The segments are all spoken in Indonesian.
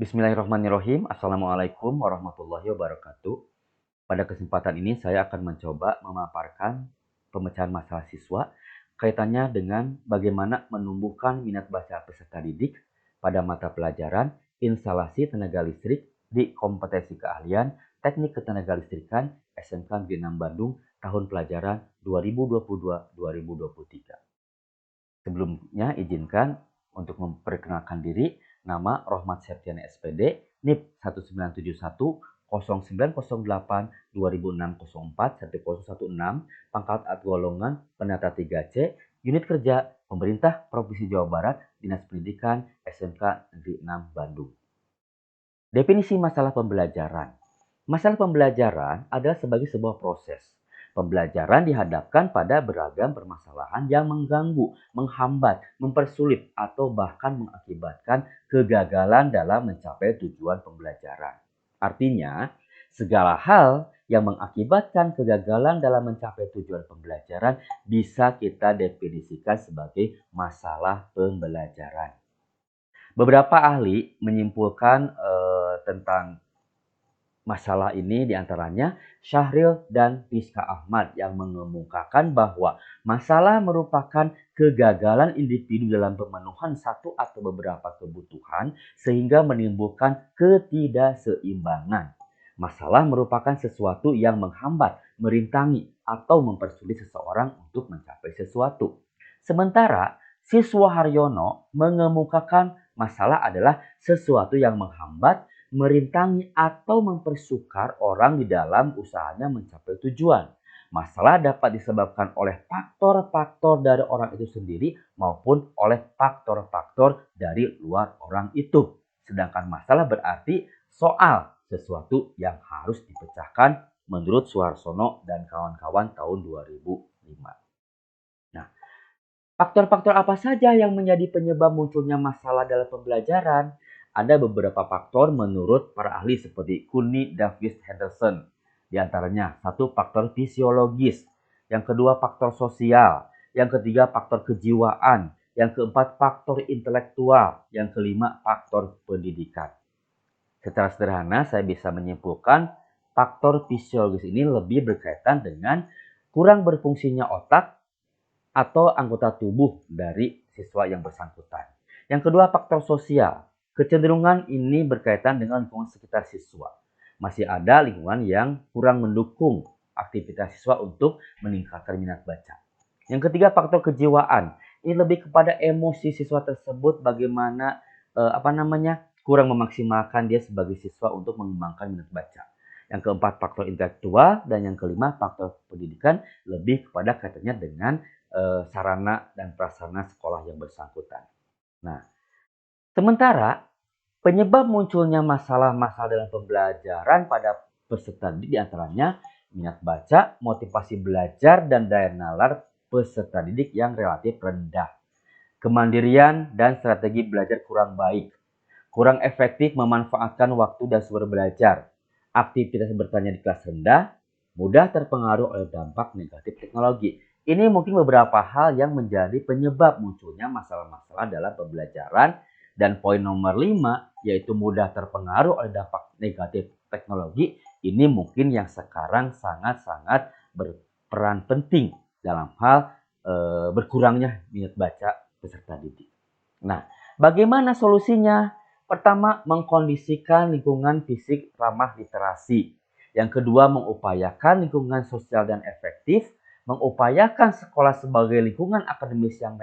Bismillahirrahmanirrahim. Assalamualaikum warahmatullahi wabarakatuh. Pada kesempatan ini saya akan mencoba memaparkan pemecahan masalah siswa kaitannya dengan bagaimana menumbuhkan minat baca peserta didik pada mata pelajaran instalasi tenaga listrik di kompetensi keahlian Teknik Ketenagalistrikan SMK Negeri 6 Bandung tahun pelajaran 2022-2023. Sebelumnya izinkan untuk memperkenalkan diri. Nama Rohmat Septiani SPD, NIP 1971-0908-2006-04-1016, pangkat at golongan penata 3C, unit kerja Pemerintah Provinsi Jawa Barat, Dinas Pendidikan SMK Negeri 6 Bandung. Definisi masalah pembelajaran. Masalah pembelajaran adalah sebagai sebuah proses. Pembelajaran dihadapkan pada beragam permasalahan yang mengganggu, menghambat, mempersulit, atau bahkan mengakibatkan kegagalan dalam mencapai tujuan pembelajaran. Artinya, segala hal yang mengakibatkan kegagalan dalam mencapai tujuan pembelajaran bisa kita definisikan sebagai masalah pembelajaran. Beberapa ahli menyimpulkan tentang masalah ini diantaranya Syahril dan Rizka Ahmad yang mengemukakan bahwa masalah merupakan kegagalan individu dalam pemenuhan satu atau beberapa kebutuhan sehingga menimbulkan ketidakseimbangan. Masalah merupakan sesuatu yang menghambat, merintangi, atau mempersulit seseorang untuk mencapai sesuatu. Sementara siswa Haryono mengemukakan masalah adalah sesuatu yang menghambat, merintangi atau mempersukar orang di dalam usahanya mencapai tujuan. Masalah dapat disebabkan oleh faktor-faktor dari orang itu sendiri maupun oleh faktor-faktor dari luar orang itu. Sedangkan masalah berarti soal sesuatu yang harus dipecahkan menurut Suharsono dan kawan-kawan tahun 2005. Nah, faktor-faktor apa saja yang menjadi penyebab munculnya masalah dalam pembelajaran? Ada beberapa faktor menurut para ahli seperti Cooney Davis Henderson. Di antaranya, satu faktor fisiologis, yang kedua faktor sosial, yang ketiga faktor kejiwaan, yang keempat faktor intelektual, yang kelima faktor pendidikan. Secara sederhana saya bisa menyimpulkan faktor fisiologis ini lebih berkaitan dengan kurang berfungsinya otak atau anggota tubuh dari siswa yang bersangkutan. Yang kedua faktor sosial. Kecenderungan ini berkaitan dengan lingkungan sekitar siswa. Masih ada lingkungan yang kurang mendukung aktivitas siswa untuk meningkatkan minat baca. Yang ketiga faktor kejiwaan. Ini lebih kepada emosi siswa tersebut bagaimana kurang memaksimalkan dia sebagai siswa untuk mengembangkan minat baca. Yang keempat faktor intelektual dan yang kelima faktor pendidikan lebih kepada kaitannya dengan sarana dan prasarana sekolah yang bersangkutan. Nah, sementara penyebab munculnya masalah-masalah dalam pembelajaran pada peserta didik diantaranya minat baca, motivasi belajar, dan daya nalar peserta didik yang relatif rendah. Kemandirian dan strategi belajar kurang baik. Kurang efektif memanfaatkan waktu dan sumber belajar. Aktivitas bertanya di kelas rendah, mudah terpengaruh oleh dampak negatif teknologi. Ini mungkin beberapa hal yang menjadi penyebab munculnya masalah-masalah dalam pembelajaran. Dan poin nomor 5, yaitu mudah terpengaruh oleh dampak negatif teknologi. Ini mungkin yang sekarang sangat-sangat berperan penting dalam hal berkurangnya minat baca peserta didik. Nah, bagaimana solusinya? Pertama, mengkondisikan lingkungan fisik ramah literasi. Yang kedua, mengupayakan lingkungan sosial dan efektif. Mengupayakan sekolah sebagai lingkungan akademis yang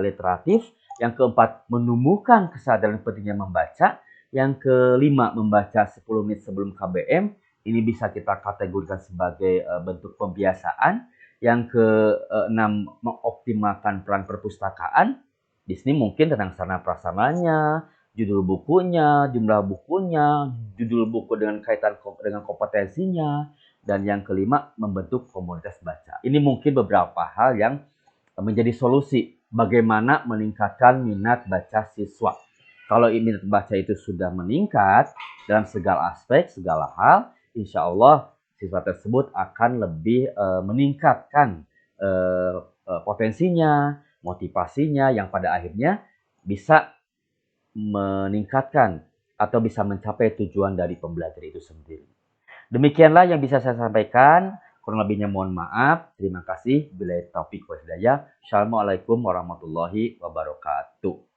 literatif. Yang keempat, menumbuhkan kesadaran pentingnya membaca. Yang kelima, membaca 10 menit sebelum KBM. Ini bisa kita kategorikan sebagai bentuk pembiasaan. Yang keenam, mengoptimalkan peran perpustakaan. Di sini mungkin tentang sarana prasarananya, judul bukunya, jumlah bukunya, judul buku dengan kaitan dengan kompetensinya, dan yang kelima membentuk komunitas baca. Ini mungkin beberapa hal yang menjadi solusi bagaimana meningkatkan minat baca siswa. Kalau minat baca itu sudah meningkat dalam segala aspek, segala hal, insya Allah siswa tersebut akan lebih meningkatkan potensinya, motivasinya yang pada akhirnya bisa meningkatkan atau bisa mencapai tujuan dari pembelajar itu sendiri. Demikianlah yang bisa saya sampaikan. Kurang lebihnya mohon maaf. Terima kasih. Billahi taufiq wal hidayah. Assalamualaikum warahmatullahi wabarakatuh.